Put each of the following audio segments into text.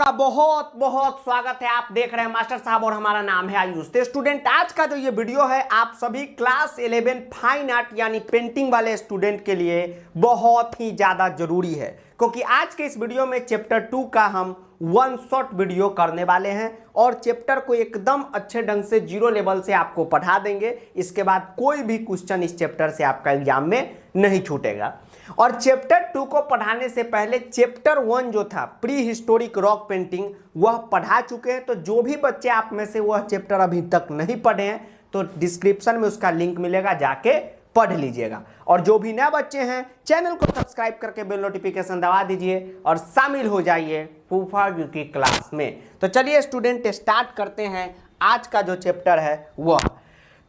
आपका बहुत बहुत स्वागत है। आप देख रहे हैं मास्टर साहब और हमारा नाम है आयुष। तो स्टूडेंट, आज का जो ये वीडियो है आप सभी क्लास 11 फाइन आर्ट यानी पेंटिंग वाले स्टूडेंट के लिए बहुत ही ज्यादा जरूरी है, क्योंकि आज के इस वीडियो में चैप्टर 2 का हम वन शॉट वीडियो करने वाले हैं और चैप्टर को एकदम अच्छे ढंग से 0 लेवल से आपको पढ़ा देंगे। इसके बाद कोई भी क्वेश्चन इस चैप्टर से आपका एग्जाम में नहीं छूटेगा। और चैप्टर 2 को पढ़ाने से पहले चैप्टर 1 जो था प्री हिस्टोरिक रॉक पेंटिंग वह पढ़ा चुके हैं। तो जो भी बच्चे आप में से वह चैप्टर अभी तक नहीं पढ़े हैं तो डिस्क्रिप्शन में उसका लिंक मिलेगा, जाके पढ़ लीजिएगा। और जो भी नए बच्चे हैं चैनल को सब्सक्राइब करके बेल नोटिफिकेशन दबा दीजिए और शामिल हो जाइए फूफा जी की क्लास में। तो चलिए स्टूडेंट, स्टार्ट करते हैं आज का जो चैप्टर है वह।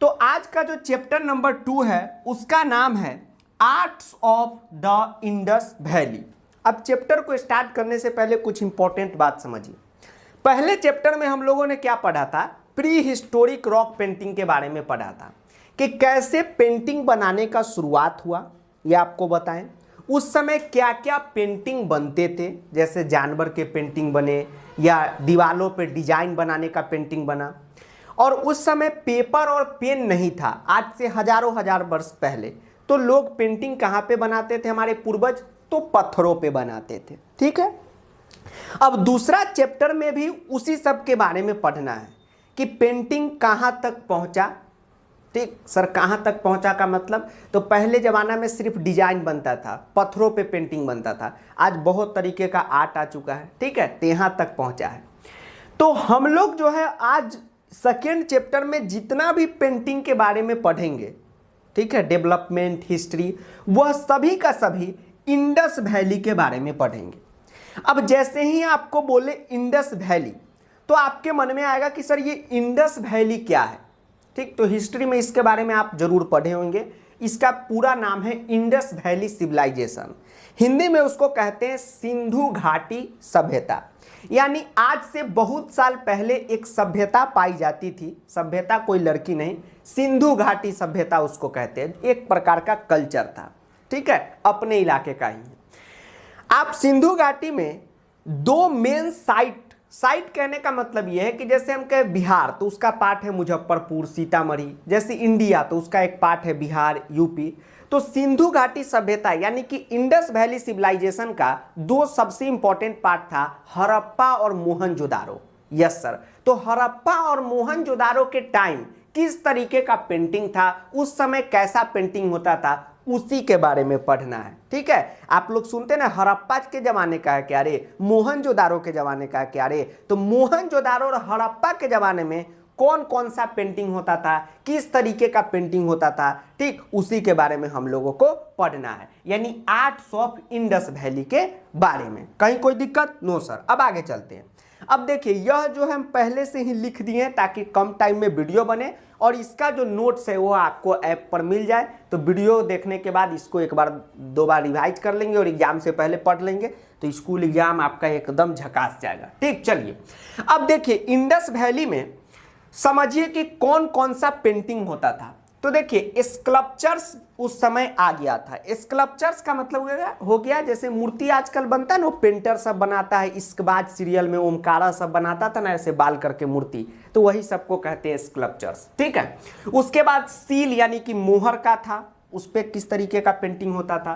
तो आज का जो चैप्टर नंबर 2 है उसका नाम है arts of the Indus valley. अब चैप्टर को स्टार्ट करने से पहले कुछ इंपॉर्टेंट बात समझिए। पहले चैप्टर में हम लोगों ने क्या पढ़ा था? प्री हिस्टोरिक रॉक पेंटिंग के बारे में पढ़ा था कि कैसे पेंटिंग बनाने का शुरुआत हुआ, ये आपको बताएं। उस समय क्या क्या पेंटिंग बनते थे, जैसे जानवर के पेंटिंग बने या दीवालों पे डिजाइन बनाने का पेंटिंग बना। और उस समय पेपर और पेन नहीं था, आज से हजारों हजार वर्ष पहले। तो लोग पेंटिंग कहाँ पे बनाते थे हमारे पूर्वज? तो पत्थरों पे बनाते थे। ठीक है। अब दूसरा चैप्टर में भी उसी सब के बारे में पढ़ना है कि पेंटिंग कहाँ तक पहुंचा। ठीक सर, कहाँ तक पहुंचा का मतलब, तो पहले जमाना में सिर्फ डिजाइन बनता था, पत्थरों पे पेंटिंग बनता था। आज बहुत तरीके का आर्ट आ चुका है। ठीक है, तो यहाँ तक पहुंचा है। तो हम लोग जो है आज सेकेंड चैप्टर में जितना भी पेंटिंग के बारे में पढ़ेंगे, ठीक है, डेवलपमेंट हिस्ट्री, वह सभी का सभी इंडस वैली के बारे में पढ़ेंगे। अब जैसे ही आपको बोले इंडस वैली तो आपके मन में आएगा कि सर ये इंडस वैली क्या है। ठीक, तो हिस्ट्री में इसके बारे में आप जरूर पढ़े होंगे। इसका पूरा नाम है इंडस वैली सिविलाइजेशन। हिंदी में उसको कहते हैं सिंधु घाटी सभ्यता। यानी आज से बहुत साल पहले एक सभ्यता पाई जाती थी। सभ्यता कोई लड़की नहीं, सिंधु घाटी सभ्यता उसको कहते हैं। एक प्रकार का कल्चर था, ठीक है, अपने इलाके का ही। आप सिंधु घाटी में 2 मेन साइट कहने का मतलब यह है कि जैसे हम कहें बिहार तो उसका पार्ट है मुजफ्फरपुर सीतामढ़ी, जैसे इंडिया तो उसका एक पार्ट है बिहार यूपी। तो सिंधु घाटी सभ्यता यानी कि इंडस वैली सिविलाइजेशन का 2 सबसे इंपॉर्टेंट पार्ट था, हड़प्पा और मोहनजोदारो। यस सर, तो हड़प्पा और मोहनजोदारो के टाइम किस तरीके का पेंटिंग था, उस समय कैसा पेंटिंग होता था, उसी के बारे में पढ़ना है। ठीक है, आप लोग सुनते ना हड़प्पा के जमाने का है क्या रे, मोहनजोदारो के जमाने का है क्या रे। तो मोहनजोदारो और हड़प्पा के जमाने में कौन कौन सा पेंटिंग होता था, किस तरीके का पेंटिंग होता था, ठीक, उसी के बारे में हम लोगों को पढ़ना है, यानी आर्ट्स ऑफ इंडस वैली के बारे में। कहीं कोई दिक्कत? No sir. अब आगे चलते हैं। अब देखिए, यह जो हम पहले से ही लिख दिए हैं ताकि कम टाइम में वीडियो बने, और इसका जो नोट्स है वो आपको ऐप पर मिल जाए। तो वीडियो देखने के बाद इसको एक बार 2 बार रिवाइज कर लेंगे और एग्जाम से पहले पढ़ लेंगे तो स्कूल एग्जाम आपका एकदम झकास जाएगा। ठीक, चलिए अब देखिए इंडस वैली में समझिए कि कौन कौन सा पेंटिंग होता था। तो देखिए स्कल्पचर्स उस समय आ गया था। स्कल्पचर्स का मतलब हो गया जैसे मूर्ति आजकल बनता है ना, पेंटर सब बनाता है, इश्कबाज सीरियल में ओमकारा सब बनाता था ना ऐसे बाल करके मूर्ति, तो वही सबको कहते हैं स्कल्पचर्स। ठीक है, उसके बाद सील यानी कि मोहर का था, उस पर किस तरीके का पेंटिंग होता था।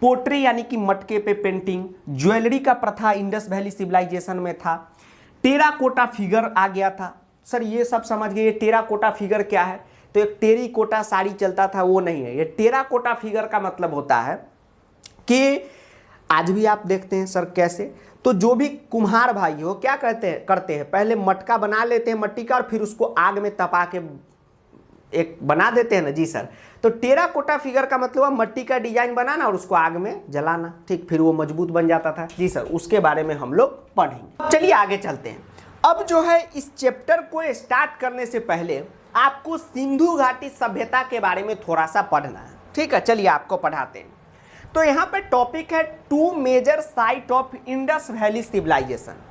पोट्री यानी कि मटके पे पेंटिंग। ज्वेलरी का प्रथा इंडस वैली सिविलाइजेशन में था। टेराकोटा फिगर आ गया था। सर ये सब समझ गए, ये टेराकोटा फिगर क्या है? तो एक टेरिकोटा साड़ी चलता था, वो नहीं है। ये टेराकोटा फिगर का मतलब होता है कि आज भी आप देखते हैं सर कैसे, तो जो भी कुम्हार भाई हो क्या करते हैं पहले मटका बना लेते हैं मट्टी का और फिर उसको आग में तपा के एक बना देते हैं ना। जी सर, तो टेराकोटा फिगर का मतलब मट्टी का डिजाइन बनाना और उसको आग में जलाना, ठीक, फिर वो मजबूत बन जाता था। जी सर, उसके बारे में हम लोग पढ़ेंगे। चलिए आगे चलते हैं। अब जो है इस चैप्टर को स्टार्ट करने से पहले आपको सिंधु घाटी सभ्यता के बारे में थोड़ा सा पढ़ना है। ठीक है, चलिए आपको पढ़ाते हैं। तो यहाँ पे टॉपिक है 2 major site of Indus valley civilization.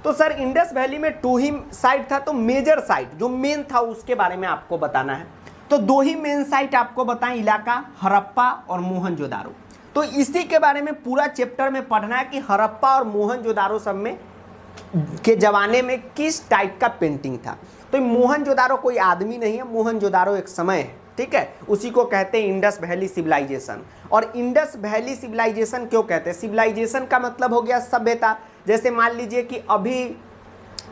तो सर इंडस वैली में 2 ही साइट था, तो मेजर साइट जो मेन था उसके बारे में आपको बताना है। तो 2 ही मेन साइट आपको बताएं, इलाका हड़प्पा और मोहनजोदारो। तो इसी के बारे में पूरा चैप्टर में पढ़ना है कि हड़प्पा और मोहनजोदारो सब में के जमाने में किस टाइप का पेंटिंग था। तो मोहनजोदारो कोई आदमी नहीं है, मोहनजोदारो एक समय है, ठीक है। उसी को कहते हैं इंडस वैली सिविलाइजेशन। और इंडस वैली सिविलाइजेशन क्यों कहते हैं? सिविलाइजेशन का मतलब हो गया सभ्यता। जैसे मान लीजिए कि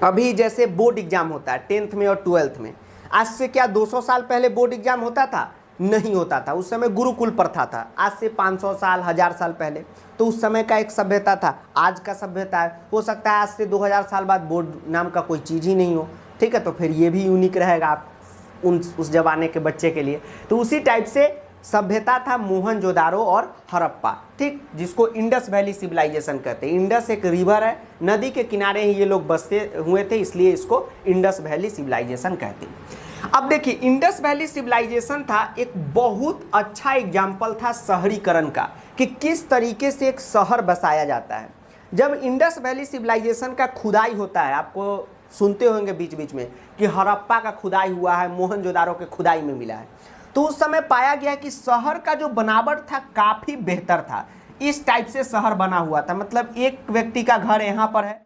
अभी जैसे बोर्ड एग्जाम होता है 10th में और 12th में, आज से क्या 200 साल पहले बोर्ड एग्जाम होता था? नहीं होता था। उस समय गुरुकुल प्रथा था। आज से 500 साल 1000 साल पहले, तो उस समय का एक सभ्यता था। आज का सभ्यता है, हो सकता है आज से 2000 साल बाद बोर्ड नाम का कोई चीज़ ही नहीं हो, ठीक है। तो फिर ये भी यूनिक रहेगा आप उस जमाने के बच्चे के लिए। तो उसी टाइप से सभ्यता था मोहनजोदारो और हड़प्पा, ठीक, जिसको इंडस वैली सिविलाइजेशन कहते हैं। इंडस एक रिवर है, नदी के किनारे ही ये लोग बसते हुए थे, इसलिए इसको इंडस वैली सिविलाइजेशन कहते हैं। अब देखिए, इंडस वैली सिविलाइजेशन था एक बहुत अच्छा एग्जाम्पल था शहरीकरण का, कि किस तरीके से एक शहर बसाया जाता है। जब इंडस वैली सिविलाइजेशन का खुदाई होता है, आपको सुनते होंगे बीच बीच में कि हड़प्पा का खुदाई हुआ है, मोहनजोदारो के खुदाई में मिला है, तो उस समय पाया गया कि शहर का जो बनावट था काफ़ी बेहतर था। इस टाइप से शहर बना हुआ था, मतलब एक व्यक्ति का घर यहाँ पर है,